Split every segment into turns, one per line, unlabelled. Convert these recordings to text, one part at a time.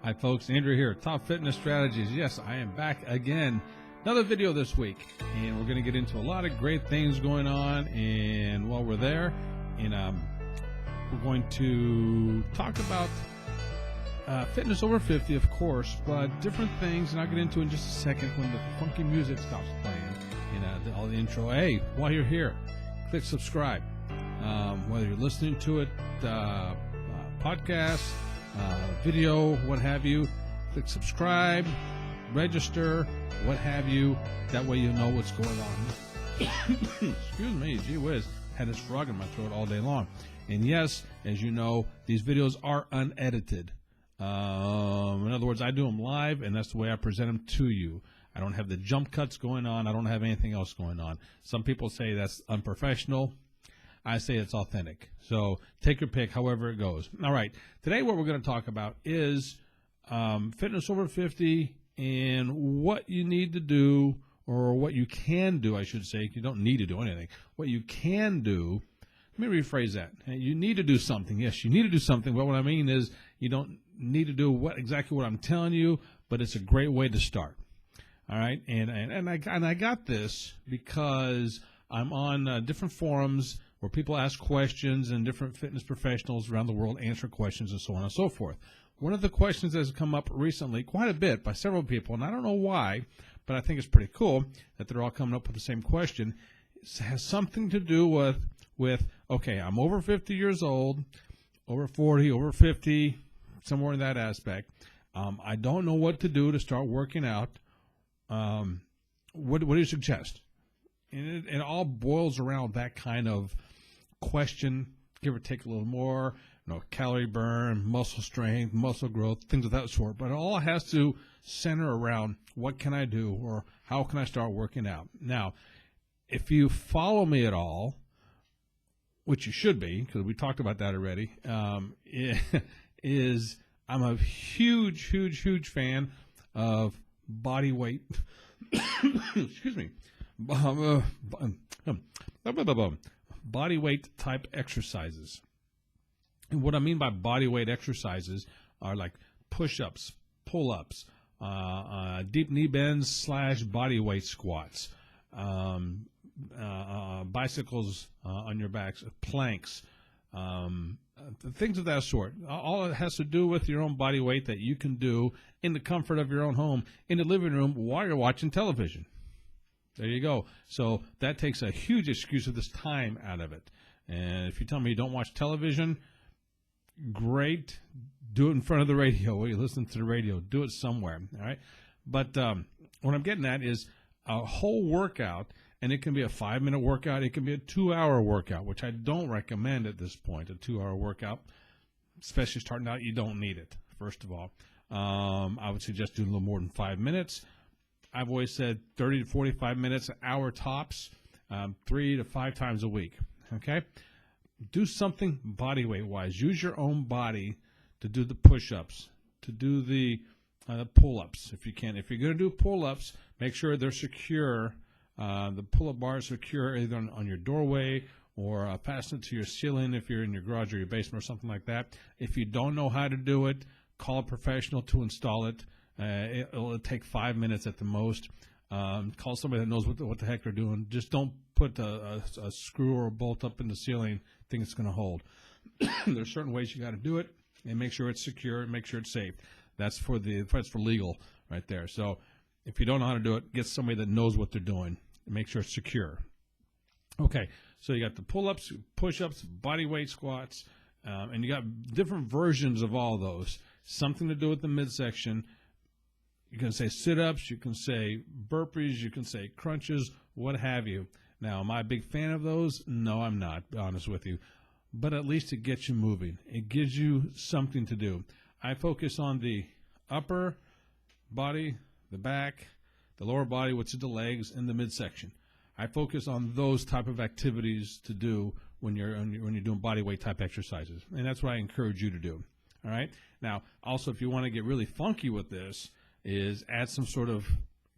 Hi folks, Andrew here, Top Fitness Strategies. Yes, I am back again. Another video this week, and we're going to get into a lot of great things going on. And while we're there, and we're going to talk about fitness over 50, of course, but different things, and I'll get into in just a second when the funky music stops playing. And all the intro. Hey, while you're here, click subscribe. Whether you're listening to it, podcast, video, what have you, click subscribe, register, what have you. That way you know what's going on. Excuse me, gee whiz, had this frog in my throat all day long. And yes, as you know, these videos are unedited. In other words, I do them live, and that's the way I present them to you. I don't have the jump cuts going on. I don't have anything else going on. Some people say that's unprofessional. I say it's authentic. So take your pick, however it goes. All right. Today what we're going to talk about is fitness over 50 and what you need to do, or what you can do, I should say. You don't need to do anything. What you can do, let me rephrase that. You need to do something. Yes, you need to do something. But what I mean is you don't need to do exactly what I'm telling you, but it's a great way to start. All right. And I got this because I'm on different forums where people ask questions, and different fitness professionals around the world answer questions, and so on and so forth. One of the questions that has come up recently quite a bit by several people, and I don't know why, but I think it's pretty cool that they're all coming up with the same question. It has something to do with okay, I'm over 50 years old, over 40, over 50, somewhere in that aspect. I don't know what to do to start working out. What do you suggest? And it all boils around that kind of question, give or take a little more, calorie burn, muscle strength, muscle growth, things of that sort. But it all has to center around what can I do, or how can I start working out. Now, if you follow me at all, which you should be, because we talked about that already, is I'm a huge fan of body weight. Excuse me. Body weight type exercises. And what I mean by body weight exercises are like push-ups, pull-ups, deep knee bends / body weight squats, bicycles on your backs, planks, things of that sort. All it has to do with your own body weight that you can do in the comfort of your own home, in the living room, while you're watching television. There you go. So that takes a huge excuse of this time out of it. And if you tell me you don't watch television, great. Do it in front of the radio. While you listen to the radio, do it somewhere. All right. But what I'm getting at is a whole workout, and it can be a 5-minute workout. It can be a 2-hour workout, which I don't recommend at this point, a 2-hour workout. Especially starting out, you don't need it, first of all. I would suggest doing a little more than 5 minutes. I've always said 30 to 45 minutes, an hour tops, 3 to 5 times a week. Okay? Do something body weight-wise. Use your own body to do the push-ups, to do the pull-ups if you can. If you're going to do pull-ups, make sure they're secure. The pull-up bar is secure either on your doorway, or fasten it to your ceiling if you're in your garage or your basement or something like that. If you don't know how to do it, call a professional to install it. It'll take 5 minutes at the most. Call somebody that knows what the heck they're doing. Just don't put a screw or a bolt up in the ceiling, think it's going to hold. There's certain ways you got to do it, and make sure it's secure and make sure it's safe. That's for legal right there. So if you don't know how to do it, get somebody that knows what they're doing and make sure it's secure. Okay, so you got the pull-ups, push-ups, body weight squats, and you got different versions of all those. Something to do with the midsection. You can say sit-ups, you can say burpees, you can say crunches, what have you. Now, am I a big fan of those? No, I'm not, to be honest with you. But at least it gets you moving. It gives you something to do. I focus on the upper body, the back, the lower body, which is the legs, and the midsection. I focus on those type of activities to do when you're doing body weight type exercises. And that's what I encourage you to do. All right? Now, also, if you want to get really funky with this, is add some sort of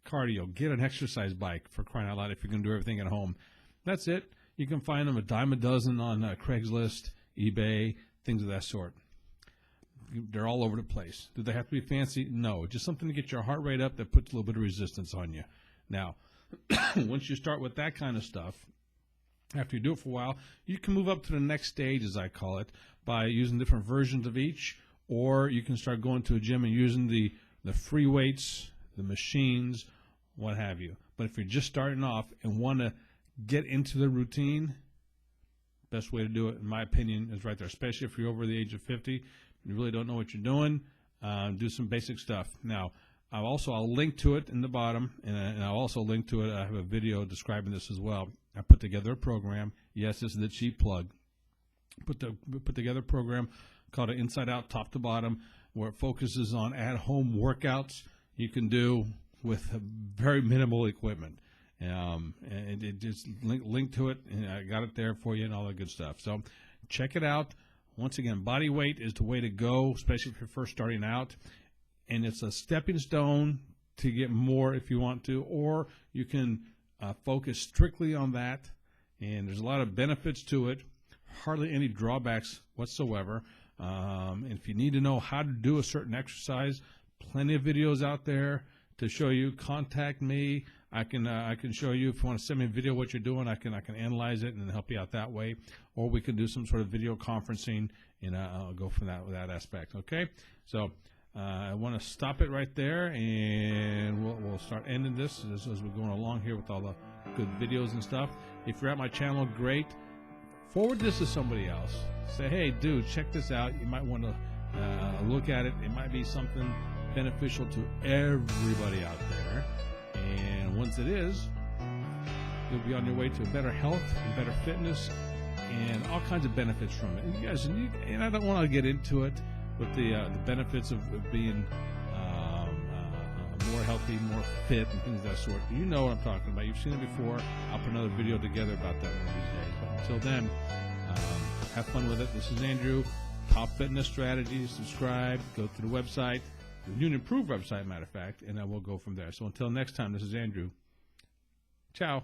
cardio. Get an exercise bike, for crying out loud, if you're going to do everything at home. That's it. You can find them a dime a dozen on Craigslist, eBay, things of that sort. they're all over the place. Do they have to be fancy? No, just something to get your heart rate up that puts a little bit of resistance on you. Now, once you start with that kind of stuff, after you do it for a while, you can move up to the next stage, as I call it, by using different versions of each, or you can start going to a gym and using the free weights, the machines, what have you. But if you're just starting off and want to get into the routine, best way to do it, in my opinion, is right there, especially if you're over the age of 50. You really don't know what you're doing, do some basic stuff. Now, I'll link to it in the bottom, and I'll also link to it. I have a video describing this as well. I put together a program. Yes, this is the cheap plug. Put together a program called an Inside Out, top to bottom, where it focuses on at-home workouts you can do with very minimal equipment. And it just link to it, and I got it there for you and all that good stuff. So check it out. Once again, body weight is the way to go, especially if you're first starting out. And it's a stepping stone to get more if you want to, or you can focus strictly on that. And there's a lot of benefits to it, hardly any drawbacks whatsoever. And if you need to know how to do a certain exercise, plenty of videos out there to show you. Contact me. I can show you. If you want to send me a video of what you're doing, I can analyze it and help you out that way. Or we can do some sort of video conferencing, and I'll go from that aspect. Okay, so I want to stop it right there, and we'll start ending this as we're going along here with all the good videos and stuff. If you're at my channel, great. Forward this to somebody else. Say, hey, dude, check this out. You might want to look at it. It might be something beneficial to everybody out there. And once it is, you'll be on your way to better health and better fitness and all kinds of benefits from it. And you guys, and I don't want to get into it, but the benefits of being more healthy, more fit, and things of that sort. You know what I'm talking about. You've seen it before. I'll put another video together about that one of these days. But until then, have fun with it. This is Andrew, Top Fitness Strategies. Subscribe. Go to the website, the new and improved website, matter of fact, and then we'll go from there. So until next time, this is Andrew. Ciao.